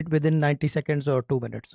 within 90 seconds or 2 minutes.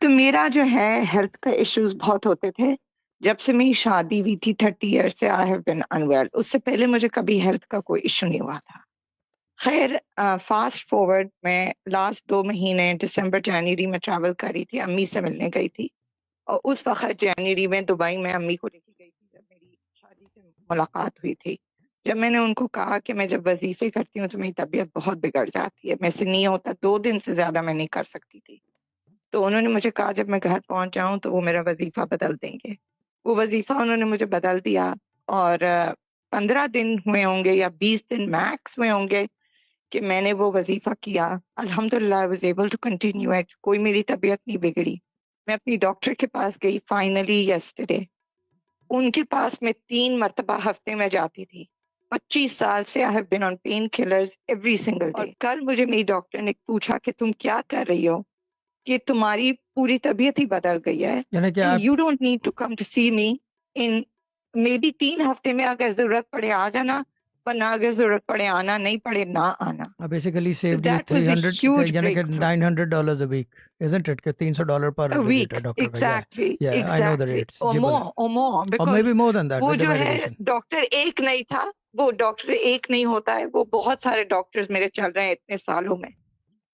تو میرا جو ہے ہیلتھ کا ایشوز بہت ہوتے تھے جب سے میری شادی ہوئی تھی 30 ایئر سے. I have been unwell. اس سے پہلے مجھے کبھی ہیلتھ کا کوئی ایشو نہیں ہوا تھا. خیر فاسٹ فارورڈ میں لاسٹ 2 مہینے دسمبر جنوری میں ٹریول کر رہی تھی. امی سے ملنے گئی تھی اور اس وقت جنوری میں دبئی میں امی کو لے کے گئی تھی جب میری شادی سے ملاقات ہوئی تھی. جب میں نے ان کو کہا کہ میں جب وظیفے کرتی ہوں تو میری طبیعت بہت بگڑ جاتی ہے, میں سے نہیں ہوتا, 2 دن سے زیادہ میں نہیں کر سکتی تھی. تو انہوں نے مجھے کہا جب میں گھر پہنچ جاؤں تو وہ میرا وظیفہ بدل دیں گے. وہ وظیفہ انہوں نے مجھے بدل دیا اور 15 دن ہوئے ہوں گے یا 20 دن میکس ہوئے ہوں گے کہ میں نے وہ وظیفہ کیا. الحمدللہ I was able to continue it. کوئی میری طبیعت نہیں بگڑی. میں اپنی ڈاکٹر کے پاس گئی فائنلی یسٹرڈے. ان کے پاس میں 3 مرتبہ ہفتے میں جاتی تھی. 25 سال سے I have been on pain killers every single day. اور کل مجھے میری ڈاکٹر نے پوچھا کہ تم کیا کر رہی ہو کہ تمہاری پوری طبیعت ہی بدل گئی ہے. یعنی کہ آپ you don't need to come to see me in maybe 3 ہفتے میں. اگر ضرورت پڑے آ جانا, ورنہ اگر ضرورت پڑے آنا, نہیں پڑے نہ آنا. basically saved you That was a 300 huge یعنی کہ breakthrough. $900 a week, isn't it? کہ $300 per A visit week, ہے ڈاکٹر کا. exactly, Yeah, I know the exactly. rates. Or جی بولے. more, or more, Or because maybe more than that وہ with the جو ہے medication. Doctor ایک نہیں تھا, وہ ڈاکٹر ایک نہیں ہوتا ہے, وہ بہت سارے ڈاکٹرز میرے چل رہے ہیں اتنے سالوں میں.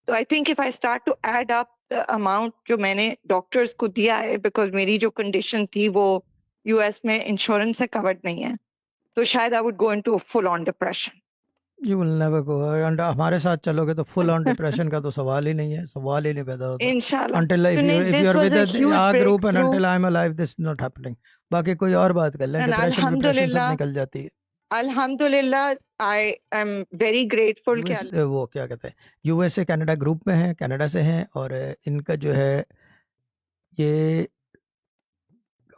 تو I think if I start to add up the amount جو میں نے ڈاکٹرز کو دیا ہے, بیکاز میری جو کنڈیشن تھی وہ یو ایس میں انشورنس سے کورڈ نہیں ہے, تو شاید I would go into full on depression. You will never go. And ہمارے ساتھ چلو گے تو full on depression کا تو سوال ہی نہیں ہے, سوال ہی نہیں پیدا ہوتا. انشاءاللہ. Until تو if this you are was with a huge our group and breakthrough. until I am alive, this is not happening. باقی کوئی اور بات کر لیں, And ڈپریشن سب الحمدللہ, نکل جاتی ہے. الحمدللہ I am very grateful کہ وہ کیا کہتے ہیں, یو ایس سے کینیڈا گروپ میں ہیں, کینیڈا سے ہیں, اور ان کا جو ہے یہ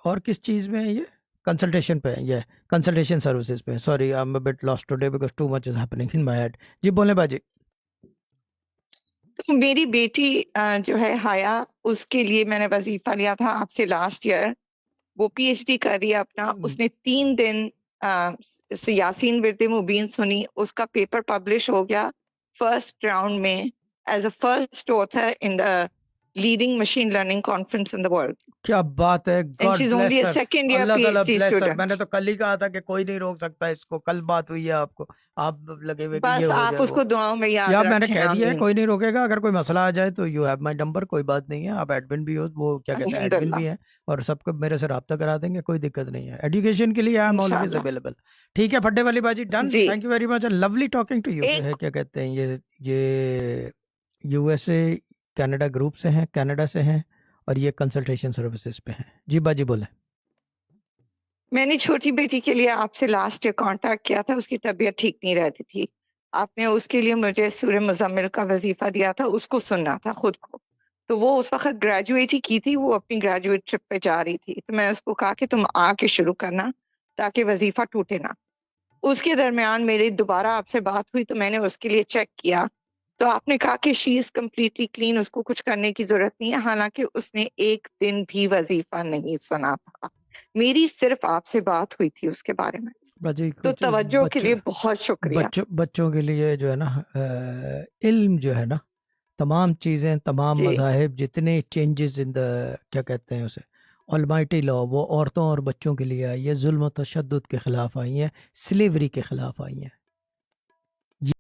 اور کس چیز میں ہے, یہ کنسلٹیشن پہ ہے, یہ کنسلٹیشن سروسز پہ. Sorry I am a bit lost today because too much is happening in my head. جی بولیں باجی. تو میری بیٹی جو ہے حیا, اس کے لیے میں نے وظیفہ لیا تھا آپ سے لاسٹ ایئر. وہ پی ایچ ڈی کر رہی ہے اپنا. اس نے 3 دن یاسین ورد مبین سنی. اس کا پیپر پبلش ہو گیا فرسٹ راؤنڈ میں as a first author in the leading machine learning conference in the world. کیا بات ہے, and God she is bless only a sir, second year اللہ پی تعالیٰ ایچ ڈی بلیس سر. میں student. نے تو کل ہی کہا تھا کہ کوئی نہیں روک سکتا اس کو, کل بات ہوئی ہے آپ کو, آپ لگے ہوئے کہ یہ بس ہو آپ جائے اس وہ. کو دعاؤں میں یاد یا میں نے رکھیں. کہہ دیا ہے آمین. کوئی نہیں روکے گا. اگر کوئی مسئلہ آ جائے تو یو ہیو مائی نمبر, کوئی بات نہیں ہے. آپ ایڈمن بھی ہو, وہ کیا کہتے ہیں ایڈمن الحمدللہ. بھی ہیں, اور سب کو میرے سے رابطہ کرا دیں گے, کوئی دقت نہیں ہے. ایجوکیشن کے لیے آئی ایم آلویز انشاءاللہ. اویلیبل. ٹھیک ہے پھڈے والی باجی, ڈن. جی thank you very much, lovely talking to you. ایک کیا کہتے ہیں یہ U S A Canada group سے ہیں, کینیڈا سے ہیں, اور یہ کنسلٹیشن سروسز پہ ہیں. جی باجی بولیں. میں نے چھوٹی بیٹی کے لیے آپ سے لاسٹ ایئر کانٹیکٹ کیا تھا. اس کی طبیعت ٹھیک نہیں رہتی تھی. آپ نے اس کے لیے مجھے سورہ مزمل کا وظیفہ دیا تھا, اس کو سننا تھا خود کو. تو وہ اس وقت گریجویٹ ہی کی تھی, وہ اپنی گریجویٹ ٹرپ پہ جا رہی تھی. تو میں اس کو کہا کہ تم آ کے شروع کرنا تاکہ وظیفہ ٹوٹے نہ. اس کے درمیان میری دوبارہ آپ سے بات ہوئی تو میں نے اس کے لیے چیک کیا, تو آپ نے کہا کہ شی از کمپلیٹلی کلین, اس کو کچھ کرنے کی ضرورت نہیں ہے. حالانکہ اس نے ایک دن بھی وظیفہ نہیں سنا تھا. میری صرف آپ سے بات ہوئی تھی اس کے بارے میں. باجی تو کچھ توجہ کے لیے بہت شکریہ. بچوں کے لیے جو ہے نا, علم جو ہے نا, تمام چیزیں, تمام جی مذاہب, جتنے چینجز ان دا کیا کہتے ہیں اسے آلمائٹی لا, وہ عورتوں اور بچوں کے لیے آئی ہے. ظلم و تشدد کے خلاف آئی ہیں, سلیوری کے خلاف آئی ہیں.